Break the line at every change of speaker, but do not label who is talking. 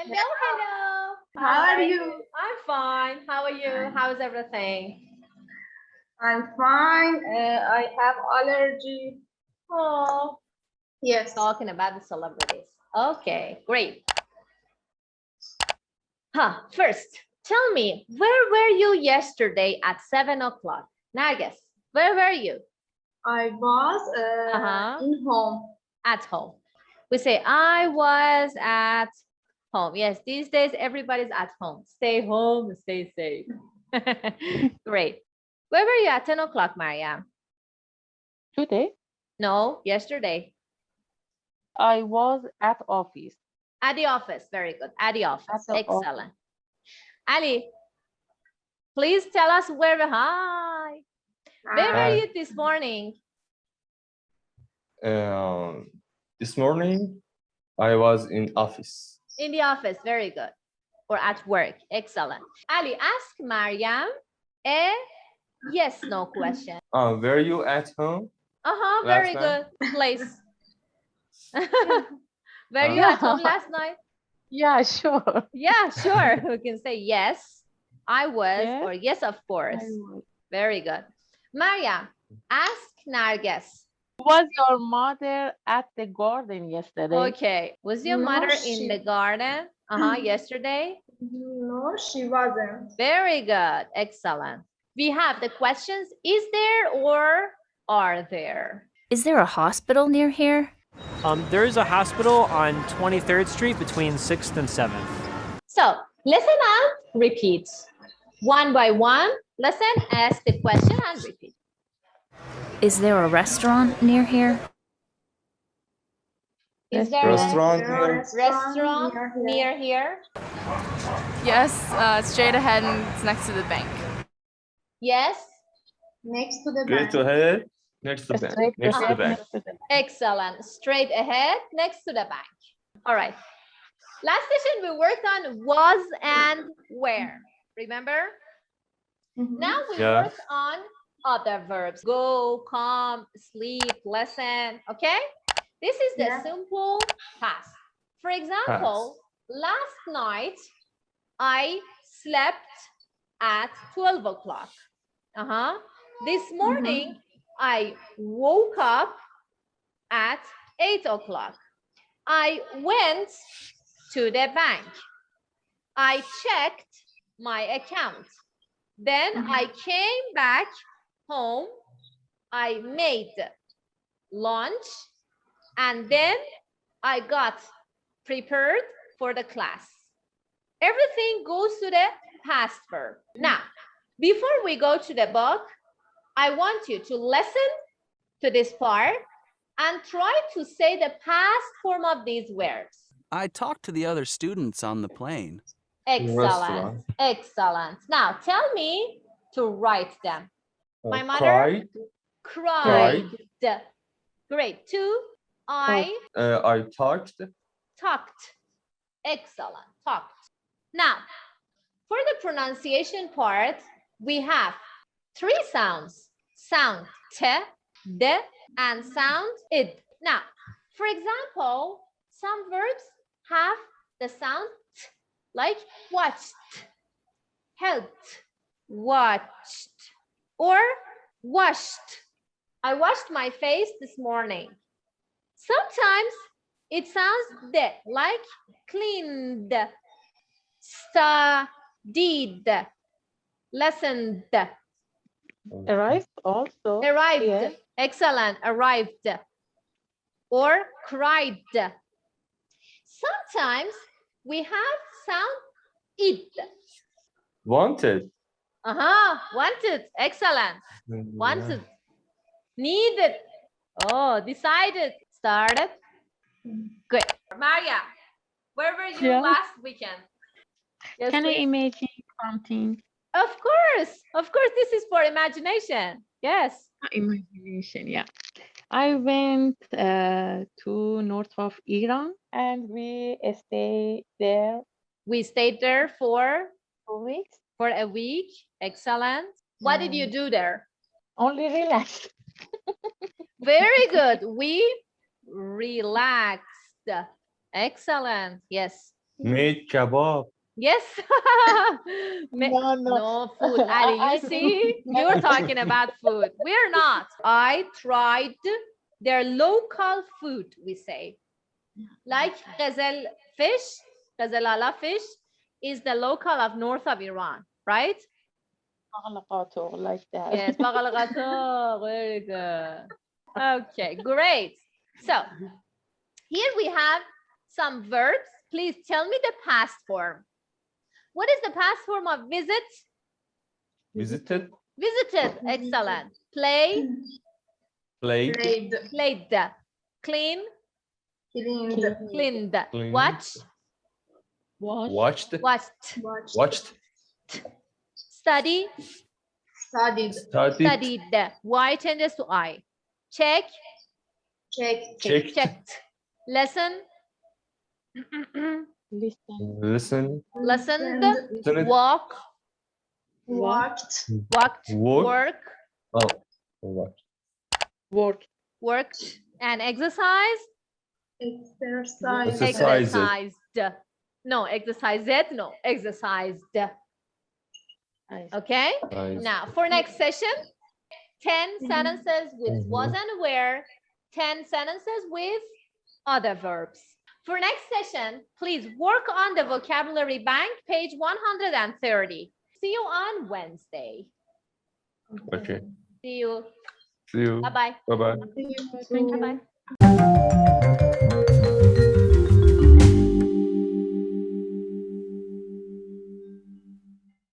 Hello, hello.
How are you?
I'm fine. How are you? How's everything?
I'm fine. I have allergy.
Oh,
Yes.
talking about the celebrities. Okay, great. First, tell me, where were you yesterday at 7 o'clock? Nargis, where were you?
I was in home.
At home. We say, I was at home. Yes, these days, everybody's at home. Stay home, stay safe. Great. Where were you at 10 o'clock, Mariam?
Today,
No, yesterday.
I was at office.
At the office. Very good. At the office. Excellent. Ali, please tell us where. Hi. Where were you this morning?
This morning, I was in office.
In the office. Very good. Or at work. Excellent. Ali, ask Mariam a yes/no question.
Were you at home?
Very good. Place. Were you at home last night?
Yeah, sure.
Yeah, sure. We can say yes, I was,
Yes.
or yes, of course. Very good. Maria, ask Narges.
Was your mother at the garden yesterday?
Okay. Was your
No,
mother in the garden? Yesterday?
No, she wasn't.
Very good. Excellent. We have the questions, is there or are there?
Is there a hospital near here?
There is a hospital on 23rd Street between 6th and 7th.
So listen and repeat. One by one, listen, ask the question and repeat.
Is there a restaurant near here?
Is there
Restaurant
a
here?
restaurant near here?
Yes, straight ahead and it's next to the bank.
Yes.
Next to the
Straight
bank.
ahead. Next to the bank. Next to the bank.
Excellent. Straight ahead next to the bank. All right. Last session we worked on was and where. Remember? Now we work on other verbs. Go, come, sleep, listen. Okay? This is the simple past. For example, last night I slept at 12 o'clock. This morning I woke up at 8 o'clock. I went to the bank. I checked my account. Then I came back home. I made lunch. And then I got prepared for the class. Everything goes to the past verb. Now, before we go to the book, I want you to listen to this part and try to say the past form of these verbs.
I talked to the other students on the plane.
Excellent. Excellent. Now, tell me to write them. My mother cried. Great. Two. I
talked.
Talked. Excellent. Talked. Now, for the pronunciation part, we have three sounds. Sound t, d, and sound id. Now, for example, some verbs have the sound t, like watched, helped, watched, or washed. I washed my face this morning. Sometimes it sounds de, like cleaned, studied, listened.
Arrived also.
Arrived.
Yes.
Excellent. Arrived. Or cried. Sometimes we have sound id.
Wanted.
Wanted. Excellent. Wanted. Needed. Oh, decided. Started. Good. Maria, where were you last weekend? Yes,
Can I
please.
imagine something?
Of course. Of course, this is for imagination. Yes.
Imagination, yeah. I went to north of Iran and we stayed there.
We stayed there for
2 weeks.
For a week. Excellent. What did you do there?
Only relax.
Very good. We relaxed. Excellent. Yes.
Made kebab.
Yes. No food. Ali, you see, you're talking about food. We're not. I tried their local food, we say. Like ghazel fish, ghazelala fish is the local of north of Iran, right?
Like that.
Yes, baghalagato. Very good. Okay, great. So here we have some verbs. Please tell me the past form. What is the past form of visit?
Visited.
Visited. Excellent. Play.
Played.
Played.
Played. Clean.
Cleaned.
Cleaned.
Cleaned.
Watch.
Watched.
Watched.
Watched.
Study.
Studied.
Studied.
Studied. Y changes to I. Check.
Checked.
Checked.
Checked. Lesson.
Listen.
Listen.
Listened.
Listened.
Walk.
Walked.
Walked.
Work.
Work.
Oh, what?
Worked. And exercise.
Exercise.
Exercised.
Exercised. No, exercised. No, exercised. Okay.
Nice.
Now, for next session, 10 sentences with was and were, 10 sentences with other verbs. For next session, please work on the vocabulary bank, page 130. See you on Wednesday.
Okay.
See you.
See you.
Bye-bye.
Bye-bye.
Bye-bye.